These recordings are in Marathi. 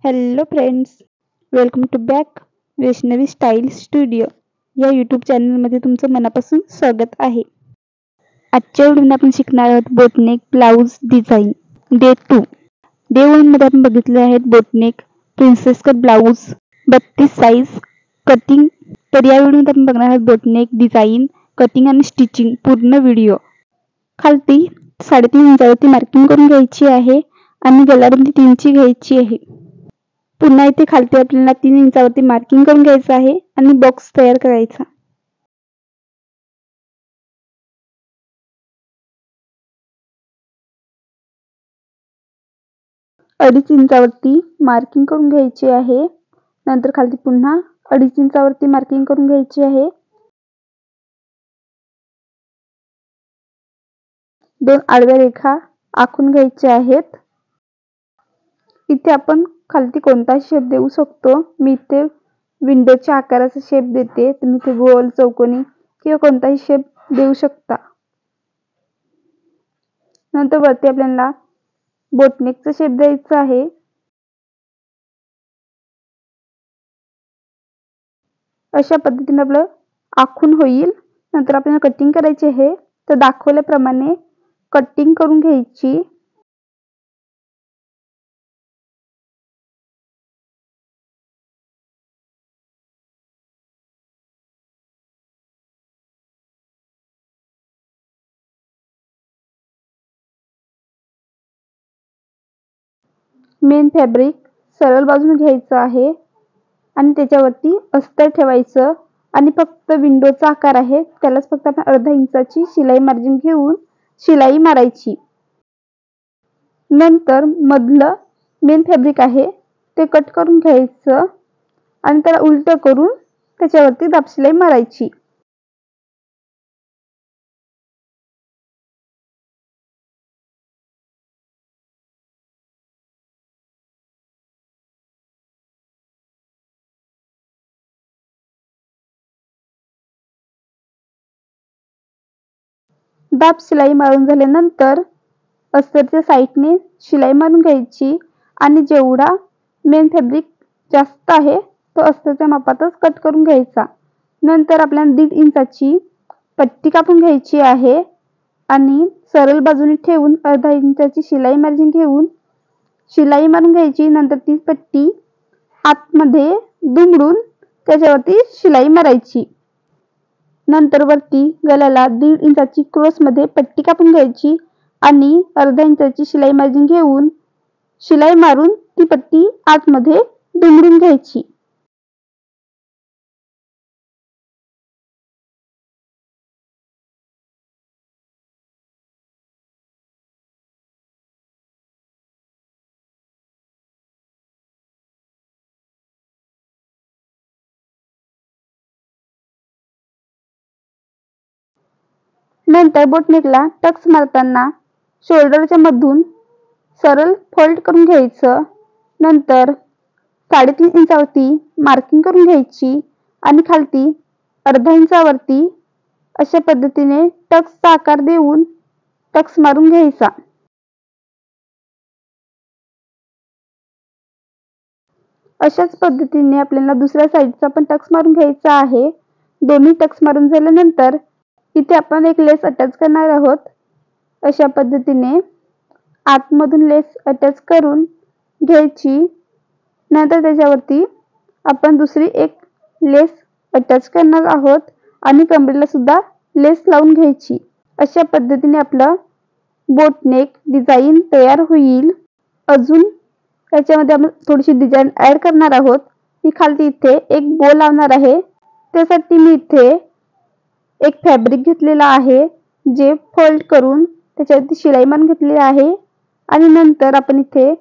Hello friends, welcome to back Vaishnavi style studio या यूट्यूब चॅनलमध्ये तुमचं मनापासून स्वागत आहे. आजच्या व्हिडिओमध्ये आपण शिकणार आहोत boatneck blouse design day 2. Day 1 मध्ये आपण बघितले आहेत boatneck princess cut blouse 32 size cutting. तर या व्हिडिओमध्ये आपण बघणार आहोत बोटनेक डिझाईन कटिंग आणि स्टिचिंग पूर्ण व्हिडिओ. खालती 3.5 इंचावरती मार्किंग करून घ्यायची आहे आणि गळारुंदी 3 इंची घ्यायची आहे. पुन्हा इथे खालती आपल्याला 3 इंचावरती मार्किंग करून घ्यायचं आहे आणि बॉक्स तयार करायचा. अडीच इंचावरती मार्किंग करून घ्यायची आहे. नंतर खालती पुन्हा 2.5 इंचावरती मार्किंग करून घ्यायची आहे. 2 आडव्या रेखा आखून घ्यायच्या आहेत. इथे आपण खालती कोणता शेप देऊ शकतो. मी इथे विंडोच्या आकाराचा शेप देते. तुम्ही इथे गोल, चौकोनी किंवा कोणताही शेप देऊ शकता. नंतर वरती आपल्याला बोटनेकचा शेप द्यायचा आहे. अशा पद्धतीने आपलं आखून होईल. नंतर आपल्याला कटिंग करायची आहे. तर दाखवल्याप्रमाणे कटिंग करून घ्यायची. मेन फॅब्रिक सरळ बाजूने घ्यायचं आहे आणि त्याच्यावरती अस्तर ठेवायचं आणि फक्त विंडोचा आकार आहे त्यालाच फक्त आपण अर्धा इंचाची शिलाई मार्जिन घेऊन शिलाई मारायची. नंतर मधलं मेन फॅब्रिक आहे ते कट करून घ्यायचं आणि त्याला उलट करून त्याच्यावरती दाब शिलाई मारायची. दाब शिलाई मारून झाल्यानंतर अस्तरच्या साइडने शिलाई मारून घ्यायची आणि जेवढा मेन फॅब्रिक जास्त आहे तो अस्तरच्या मापातच कट करून घ्यायचा. नंतर आपल्याला 1.5 इंचाची पट्टी कापून घ्यायची आहे आणि सरळ बाजूने ठेवून अर्धा इंचाची शिलाई मार्जिन घेऊन शिलाई मारून घ्यायची. नंतर ती पट्टी आतमध्ये दुमडून त्याच्यावरती शिलाई मारायची. नंतर वरती गळ्याला 1.5 इंचाची क्रॉस मध्ये पट्टी कापून घ्यायची आणि अर्धा इंचाची शिलाई मार्जिन घेऊन शिलाई मारून ती पट्टी आतमध्ये दुमडून घ्यायची. नंतर बोटनेकला टक्स मारताना शोल्डरच्या मधून सरळ फोल्ड करून घ्यायचं. नंतर 3.5 इंचावरती मार्किंग करून घ्यायची आणि खालती अर्धा इंचावरती अशा पद्धतीने टक्सचा आकार देऊन टक्स मारून घ्यायचा. अशाच पद्धतीने आपल्याला दुसऱ्या साइडचा पण टक्स मारून घ्यायचा आहे. दोन्ही टक्स मारून झाल्यानंतर इथे आपण एक लेस अटॅच करणार आहोत. अशा पद्धतीने आतमधून लेस अटॅच करून घ्यायची. नंतर त्याच्यावरती आपण दुसरी एक लेस अटॅच करणार आहोत आणि कमरेला सुद्धा लेस लावून घ्यायची. अशा पद्धतीने आपलं बोटनेक डिझाईन तयार होईल. अजून त्याच्यामध्ये आपण थोडीशी डिझाईन ऍड करणार आहोत. मी खालती इथे एक बो लावणार आहे. त्यासाठी मी इथे एक फॅब्रिक घेतलेला आहे जे फोल्ड करून त्याच्यावरती शिलाई मारून घेतलेली आहे आणि नंतर आपण इथे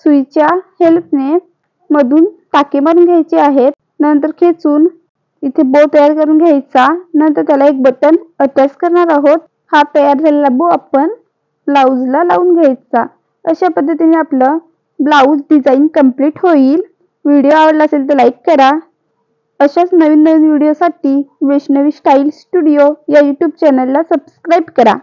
सुईच्या हेल्पने मधून टाके मारून घ्यायचे आहेत. नंतर खेचून इथे बो तयार करून घ्यायचा. नंतर त्याला एक बटन अटॅच करणार आहोत. हा तयार झालेला बो आपण ब्लाउजला लावून घ्यायचा. अशा पद्धतीने आपलं ब्लाउज डिझाईन कंप्लीट होईल. व्हिडिओ आवडला असेल तर लाईक करा. अशाच नवीन व्हिडिओसाठी वैष्णवी स्टाईल स्टुडिओ या यूट्यूब चॅनलला सबस्क्राईब करा.